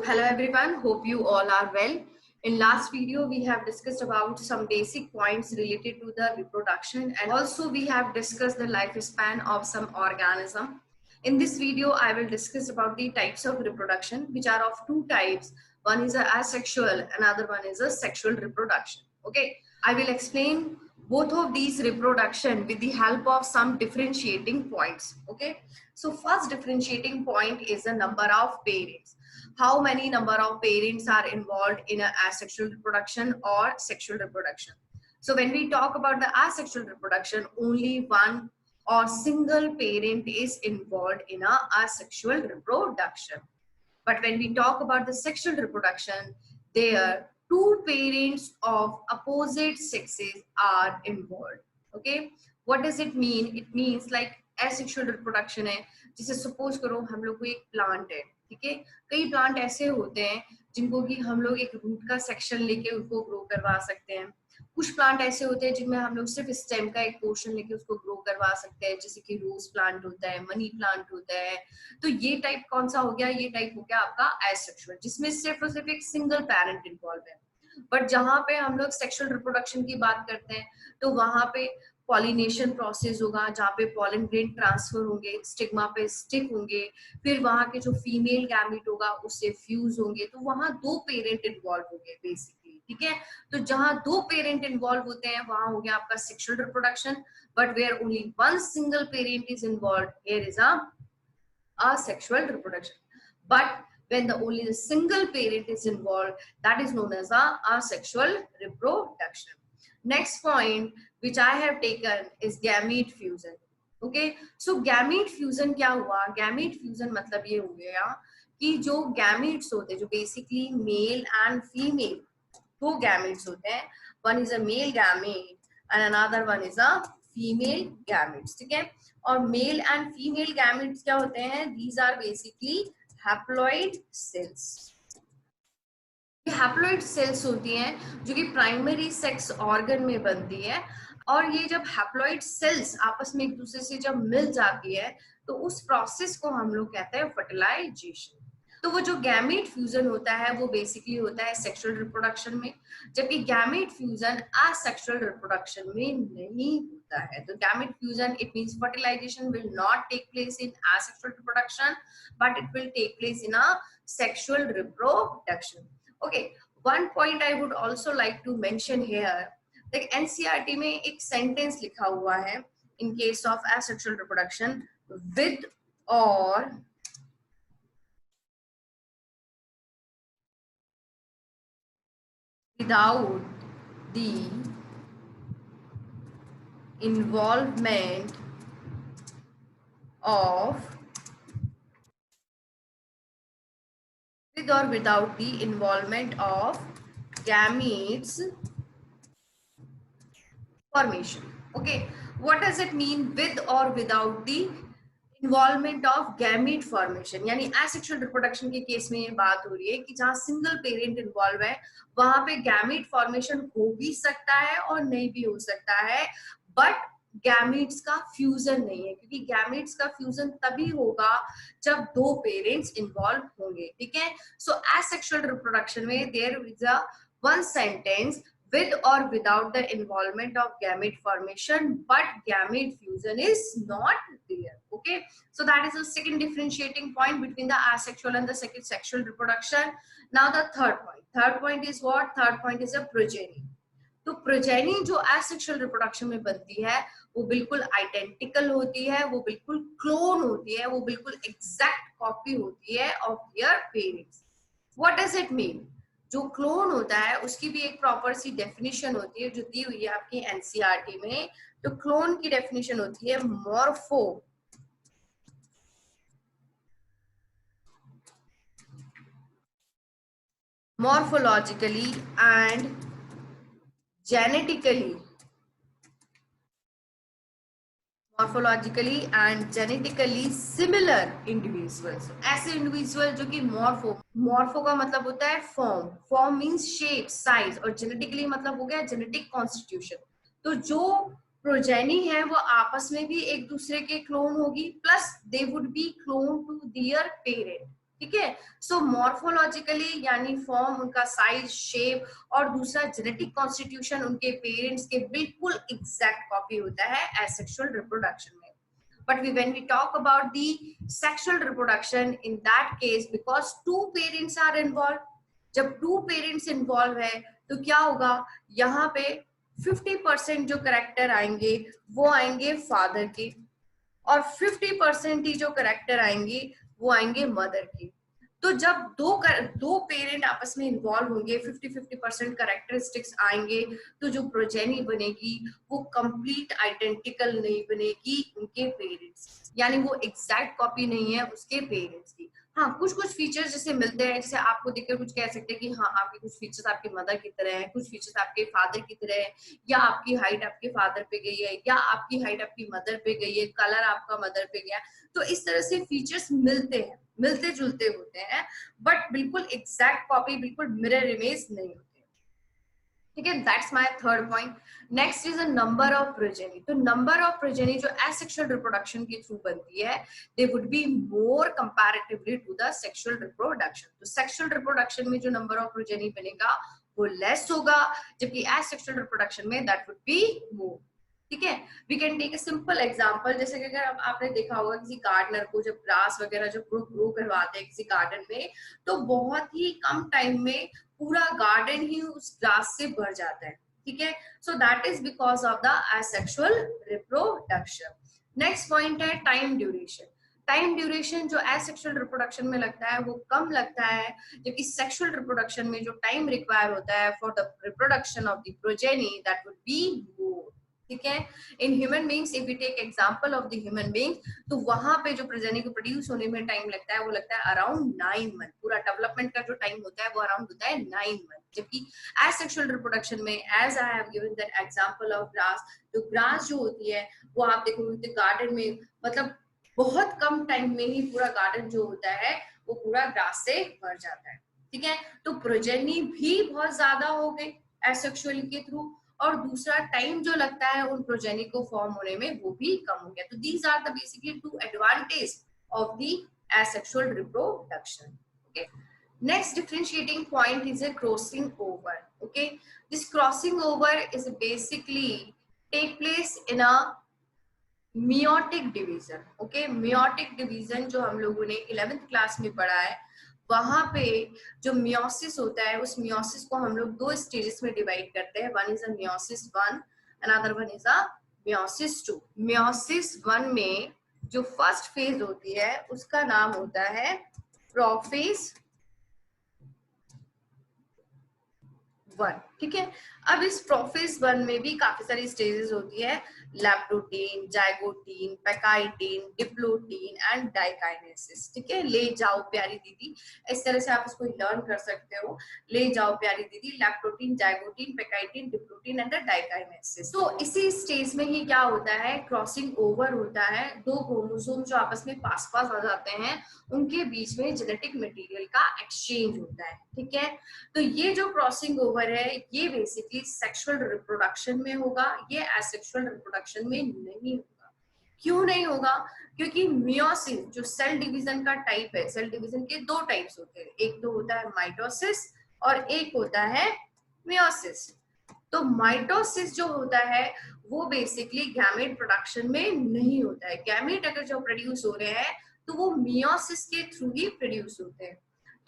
Hello everyone, hope you all are well. In last video, we have discussed about some basic points related to the reproduction, and also we have discussed the lifespan of some organism. In this video, I will discuss about the types of reproduction, which are of two types. One is a asexual, another one is a sexual reproduction. Okay, I will explain both of these reproduction with the help of some differentiating points. Okay, so first differentiating point is the number of parents. How many number of parents are involved in a asexual reproduction or sexual reproduction? So when we talk about the asexual reproduction, only one or single parent is involved in a asexual reproduction. But when we talk about the sexual reproduction, there two parents of opposite sexes are involved. Okay, what does it mean? It means like asexual reproduction है, जिसे suppose करो हम लोग को एक plant है, ठीक है, कई प्लांट ऐसे होते हैं जिनको कि हम लोग एक रूट का सेक्शन लेके उसको ग्रो करवा सकते हैं। कुछ प्लांट ऐसे होते हैं जिनमें हम लोग सिर्फ स्टेम का एक पोर्शन लेके उसको ग्रो करवा सकते हैं, जैसे कि रोज प्लांट होता है, मनी प्लांट होता है। तो ये टाइप कौन सा हो गया? ये टाइप हो गया आपका एसेक्सुअल, जिसमें सिर्फ और सिर्फ एक सिंगल पेरेंट इन्वॉल्व है। बट जहां पे हम लोग सेक्सुअल रिप्रोडक्शन की बात करते हैं तो वहां पे पॉलिनेशन प्रोसेस होगा, जहाँ पे पॉलन ग्रेन ट्रांसफर होंगे, स्टिग्मा पे स्टिक होंगे, फिर वहां के जो फीमेल गैमेट होगा उससे फ्यूज होंगे, तो वहां दो पेरेंट इन्वॉल्व होंगे बेसिकली, ठीक है। तो जहां दो पेरेंट इन्वॉल्व होते हैं वहां हो गया आपका sexual reproduction. But where only one single parent is involve, here is a asexual reproduction. But when the only the single parent is involved, that is known as a asexual reproduction. Next point which I have taken is gamete fusion. Okay, so gamete fusion क्या हुआ? Gamete fusion मतलब ये हो गया कि जो gametes होते हैं, जो basically male and female दो gametes होते हैं, one is a male gamete and another one is a female gametes, ठीक है। और मेल एंड फीमेल गैमेट्स क्या होते हैं? These are basically haploid cells. Haploid cells होती हैं जो कि प्राइमरी सेक्स ऑर्गन में बनती है, और ये जब हैप्लॉइड सेल्स आपस में एक दूसरे से जब मिल जाती है तो उस प्रोसेस को हम लोग कहते हैं फर्टिलाइजेशन। तो वो जो गैमेट फ्यूजन होता है वो बेसिकली होता है सेक्सुअल रिप्रोडक्शन में, जबकि गैमेट फ्यूजन असेक्सुअल रिप्रोडक्शन में नहीं होता है। तो gamete fusion it means fertilization will not take place in asexual reproduction but it will take place in a sexual reproduction. Okay, one point I would also like to mention here, like NCERT में एक sentence लिखा हुआ है in case of asexual reproduction, with और without the involvement of with or without the involvement of gametes formation. Okay, what does it mean with or without the involvement of gamete formation? यानी asexual reproduction के case में ये बात हो रही है कि जहां सिंगल पेरेंट इन्वॉल्व है वहां पे गैमेट फॉर्मेशन हो भी सकता है और नहीं भी हो सकता है, बट गैमेट्स का फ्यूजन नहीं है, क्योंकि गैमेट्स का फ्यूजन तभी होगा जब दो पेरेंट्स इन्वॉल्व होंगे, ठीक है। सो एसेक्सुअल रिप्रोडक्शन में there is a one sentence with or without the involvement of gamete formation, but gamete fusion is not there. Okay, so that is the second differentiating point between the asexual and the sexual reproduction. Now the third point is what? Third point is a progeny. तो progeny जो asexual reproduction में बनती है वो बिल्कुल identical होती है, वो बिल्कुल क्लोन होती है, वो बिल्कुल एग्जैक्ट कॉपी होती है of their parents. What does it mean? जो क्लोन होता है उसकी भी एक प्रॉपर सी डेफिनेशन होती है जो दी हुई है आपकी एनसीईआरटी में। तो क्लोन की डेफिनेशन होती है morphologically and genetically similar individuals. ऐसे इंडिविजुअल जो कि मॉर्फो का मतलब होता है फॉर्म मींस शेप, साइज, और जेनेटिकली मतलब हो गया जेनेटिक कॉन्स्टिट्यूशन। तो जो प्रोजेनी है वो आपस में भी एक दूसरे के क्लोन होगी, plus they would be clone to their parent. ठीक है। सो मॉर्फोलॉजिकली यानी फॉर्म, उनका साइज, शेप और दूसरा जेनेटिक कॉन्स्टिट्यूशन उनके पेरेंट्स के बिल्कुल एग्जैक्ट कॉपी होता है एसेक्सुअल रिप्रोडक्शन में. But when we talk about the sexual reproduction, in that case, because two parents are involved, जब two parents involved है तो क्या होगा, यहाँ पे 50% जो करेक्टर आएंगे वो आएंगे फादर के, और 50% ही जो करेक्टर आएंगे वो आएंगे मदर के. तो जब दो पेरेंट आपस में इन्वॉल्व होंगे, 50-50% करेक्टरिस्टिक्स आएंगे, तो जो प्रोजेनी बनेगी वो कंप्लीट आइडेंटिकल नहीं बनेगी उनके पेरेंट्स, यानी वो एग्जैक्ट कॉपी नहीं है उसके पेरेंट्स की. हाँ, कुछ कुछ फीचर्स जैसे मिलते हैं, जैसे आपको देखकर कुछ कह सकते हैं कि हाँ आपके कुछ फीचर्स आपके मदर की तरह हैं, कुछ फीचर्स आपके फादर की तरह है, या आपकी हाइट आपके फादर पे गई है, या आपकी हाइट आपकी मदर पे गई है, कलर आपका मदर पे गया. तो इस तरह से फीचर्स मिलते हैं, मिलते जुलते होते हैं, बट बिल्कुल एग्जैक्ट कॉपी, बिल्कुल मिरर इमेज नहीं होते. ठीक है, that's my third point. Next is a number of progeny. तो नंबर ऑफ प्रोजेनी जो एसेक्सुअल रिप्रोडक्शन के थ्रू बनती है, they would be more comparatively to the sexual reproduction. तो सेक्सुअल रिप्रोडक्शन में जो नंबर ऑफ प्रोजेनी बनेगा वो लेस होगा, जबकि एसेक्सुअल रिप्रोडक्शन में दैट वुड बी मोर. ठीक है, we can take a simple example. जैसे कि अगर आपने देखा होगा किसी गार्डनर को जब ग्रास वगैरह जो ग्रो करवाते हैं किसी गार्डन में, तो बहुत ही कम टाइम में पूरा गार्डन ही उस ग्रास से भर जाता है. ठीक है, so that is because of the asexual reproduction. Next point है टाइम ड्यूरेशन. टाइम ड्यूरेशन जो एसेक्सुअल रिप्रोडक्शन में लगता है वो कम लगता है, जबकि सेक्सुअल रिप्रोडक्शन में जो टाइम रिक्वायर होता है for the reproduction of the progeny that would be more. ठीक है, in human beings, if we take example of the human being, तो वहां पे जो प्रोजेनी को प्रोड्यूस होने में टाइम लगता है वो लगता है अराउंड 9 मंथ. पूरा डेवलपमेंट का जो टाइम होता है वो अराउंड होता है 9 मंथ. जबकि एसेक्सुअल रिप्रोडक्शन में, as I have given that example of grass, तो ग्रास जो होती है वो आप देखोगे गार्डन में, मतलब बहुत कम टाइम में ही पूरा गार्डन जो होता है वो पूरा ग्रास से भर जाता है. ठीक है, तो प्रोजेनी भी बहुत ज्यादा हो गई एसेक्सुअल के थ्रू, और दूसरा टाइम जो लगता है उन प्रोजेनी को फॉर्म होने में वो भी कम हो गया. तो these are the basically two advantage of the asexual reproduction. Okay, next differentiating point is a crossing over. Okay, this crossing over is basically take place in a meiotic division. Okay, meiotic division जो हम लोगों ने 11th class में पढ़ा है, वहां पे जो मियोसिस होता है उस मियोसिस को हम लोग दो स्टेजेस में डिवाइड करते हैं. One is a meiosis 1, another one is a meiosis 2. Meiosis 1 में जो फर्स्ट फेज होती है उसका नाम होता है प्रोफेज 1. ठीक है, अब इस प्रोफेज 1 में भी काफी सारी स्टेजेस होती है, leptotene, zygotene, pachytene, diplotene and diakinesis. ठीक है, ले जाओ प्यारी दीदी, इस तरह से आप इसको लर्न कर सकते हो. ले जाओ प्यारी दीदी, leptotene, zygotene, pachytene, diplotene and diakinesis. तो इसी स्टेज में ही क्या होता है, क्रॉसिंग ओवर होता है. दो क्रोमोसोम जो आपस में पास पास आ जाते हैं उनके बीच में जेनेटिक मटेरियल का एक्सचेंज होता है. ठीक है, तो ये जो क्रॉसिंग ओवर है ये बेसिकली सेक्सुअल रिप्रोडक्शन में होगा, ये एसेक्सुअल रिप्रोडक्शन में नहीं होगा. क्यों नहीं होगा, क्योंकि मियोसिस जो सेल डिवीजन का टाइप है, सेल डिवीजन के दो टाइप्स होते हैं, एक तो होता है माइटोसिस और एक होता है मियोसिस. तो माइटोसिस जो होता है वो बेसिकली गैमेट प्रोडक्शन में नहीं होता है. गैमेट अगर जो प्रोड्यूस हो रहे हैं तो वो मियोसिस के थ्रू ही प्रोड्यूस होते हैं.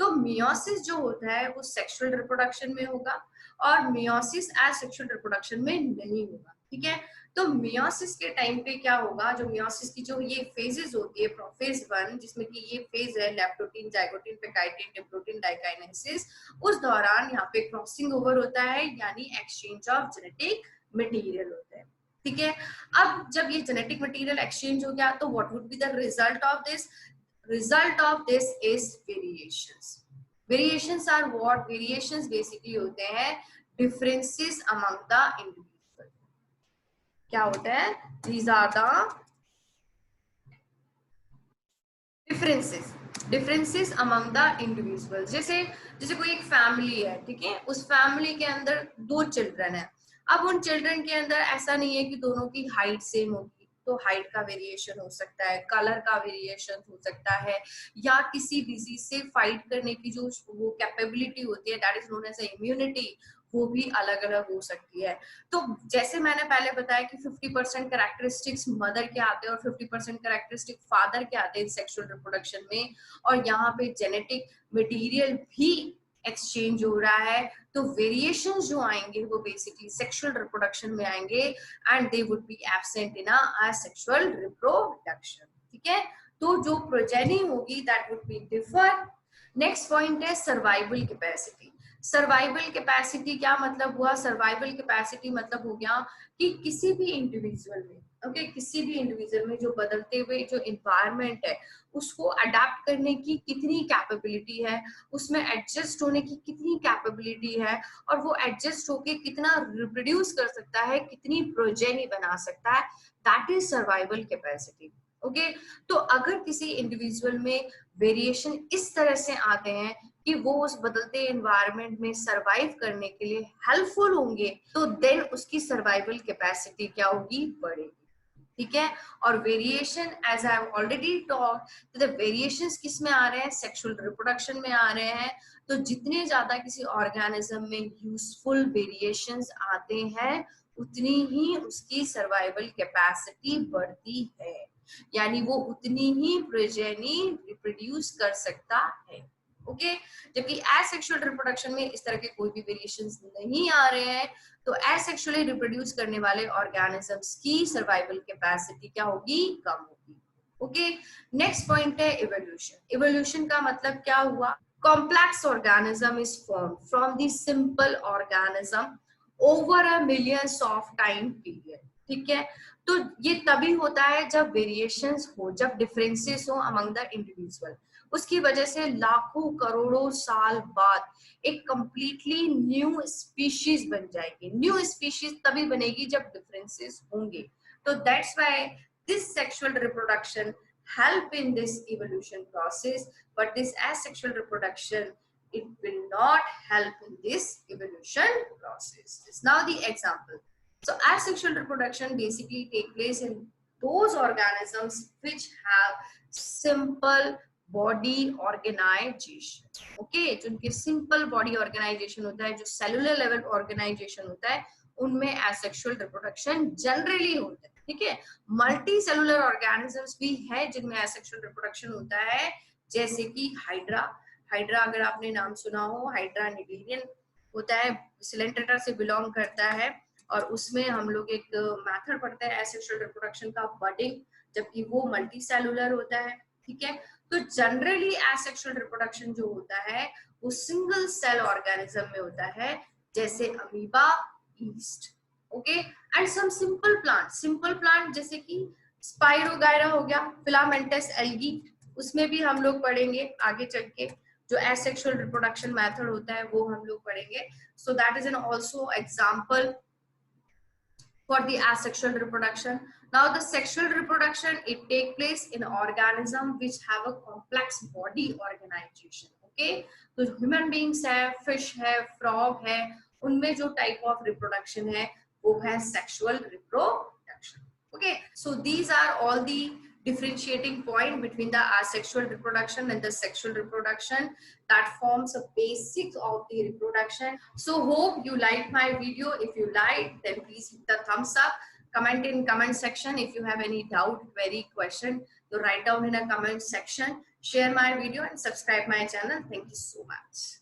तो मियोसिस जो होता है वो सेक्सुअल रिप्रोडक्शन में होगा और मियोसिस एसेक्सुअल रिप्रोडक्शन में नहीं होगा. ठीक है, तो मियोसिस के टाइम पे क्या होगा, जो मियोसिस की जो ये फेजेस होती है, प्रोफेज 1 जिसमें कि ये फेज है leptotene, zygotene, pachytene, diplotene, diakinesis, उस दौरान यहाँ पे क्रॉसिंग ओवर होता है, यानी एक्सचेंज ऑफ जेनेटिक मटेरियल होता है. ठीक है, अब जब ये जेनेटिक मटेरियल एक्सचेंज हो गया तो what would be the result of this? Result of this is variations. Variations are what? Variations basically होते हैं differences among the individual. क्या होता है? These are the differences. Differences among the individuals. जैसे कोई एक फैमिली है, ठीक है, उस फैमिली के अंदर दो चिल्ड्रन है. अब उन चिल्ड्रन के अंदर ऐसा नहीं है कि दोनों की हाइट सेम होगी, तो हाइट का वेरिएशन हो सकता है, कलर का वेरिएशन हो सकता है, या किसी डिजीज से फाइट करने की जो वो कैपेबिलिटी होती है, that is known as immunity, वो भी अलग अलग हो सकती है। तो जैसे मैंने पहले बताया कि 50% कैरेक्टरिस्टिक्स मदर के आते हैं और 50% कैरेक्टरिस्टिक फादर के आते हैं सेक्सुअल रिप्रोडक्शन में, और यहाँ पे जेनेटिक मटेरियल भी एक्सचेंज हो रहा है, तो वेरिएशंस जो आएंगे वो बेसिकली सेक्सुअल रिप्रोडक्शन में आएंगे and they would B absent in a sexual reproduction. ठीक है, तो जो प्रोजेनी होगी that would be differ. Next point है सर्वाइवल कैपेसिटी। सर्वाइवल कैपेसिटी क्या मतलब हुआ? सर्वाइवल कैपेसिटी मतलब हो गया कि किसी भी इंडिविजुअल में, ओके, किसी भी इंडिविजुअल में जो बदलते हुए जो इन्वायरमेंट है उसको अडेप्ट करने की कितनी कैपेबिलिटी है, उसमें एडजस्ट होने की कितनी कैपेबिलिटी है, और वो एडजस्ट होके कितना रिप्रोड्यूस कर सकता है, कितनी प्रोजेनी बना सकता है, that is survival capacity. Okay, तो अगर किसी इंडिविजुअल में वेरिएशन इस तरह से आते हैं कि वो उस बदलते एनवायरनमेंट में सरवाइव करने के लिए हेल्पफुल होंगे, तो देन उसकी सर्वाइवल कैपेसिटी क्या होगी? बढ़ेगी। ठीक है, और variation as I have already talk, तो द वेरिएशंस किस में आ रहे हैं? सेक्सुअल रिप्रोडक्शन में आ रहे हैं। तो जितने ज्यादा किसी ऑर्गेनिज्म में यूजफुल वेरिएशंस आते हैं उतनी ही उसकी सर्वाइवल कैपेसिटी बढ़ती है, यानी वो उतनी ही प्रोजेनी रिप्रोड्यूस कर सकता है। ओके, जबकि एसेक्सुअल रिप्रोडक्शन में इस तरह के कोई भी वेरिएशंस नहीं आ रहे हैं, तो एसेक्सुअली रिप्रोड्यूस करने वाले ऑर्गेनिजम्स की सर्वाइवल कैपेसिटी क्या होगी? कम होगी। ओके, नेक्स्ट पॉइंट है इवोल्यूशन। इवोल्यूशन का मतलब क्या हुआ? Complex organism is form from the simple organism over a millions of time period. ठीक है, तो ये तभी होता है जब वेरिएशंस हो, जब डिफरेंसेस हो अमंग द इंडिविजुअल, उसकी वजह से लाखों करोड़ों साल बाद एक कंप्लीटली न्यू स्पीशीज बन जाएगी। न्यू स्पीशीज तभी बनेगी जब डिफरेंसेस होंगे, तो that's why this sexual reproduction help in this evolution process, but this asexual reproduction, it will not help in this evolution process. This now the example. So asexual reproduction basically take place in those organisms which have simple body organization. Okay, जो उनके simple body organisation होता है, जो cellular level organisation होता है, उनमें asexual reproduction generally होता है। ठीक है, मल्टी सेलुलर ऑर्गेनिजम्स भी है जिनमें एसेक्सुअल रिप्रोडक्शन होता है, जैसे कि हाइड्रा। हाइड्रा अगर आपने नाम सुना हो, हाइड्रा निगेरियन होता है, सिलेंट्रेटा से बिलोंग करता है, और उसमें हम लोग एक मेथड पढ़ते हैं एसेक्सुअल रिप्रोडक्शन का, बडिंग, जबकि वो मल्टी सेलुलर होता है। ठीक है, तो जनरली एसेक्सुअल रिप्रोडक्शन जो होता है वो सिंगल सेल ऑर्गेनिज्म में होता है, जैसे amoeba, yeast. Okay, and some simple plant जैसे कि स्पाइरोगायरा हो गया, फिलामेंटस एल्गी, उसमें भी हम लोग पढ़ेंगे आगे चल के, जो एसेक्सुअल रिप्रोडक्शन मेथड होता है वो हम लोग पढ़ेंगे। So that is an also example for the asexual reproduction. Now the sexual reproduction, it take place in organism which have a complex body organization. Okay, तो human beings है, fish है, frog है, उनमें जो type of reproduction है वो है sexual reproduction. Okay, so these are all the differentiating point between the asexual reproduction and the sexual reproduction that forms a basic of the reproduction. So hope you like my video. If you like, then please hit the thumbs up. Comment in comment section if you have any doubt, query, question. So write down in a comment section. Share my video and subscribe my channel. Thank you so much.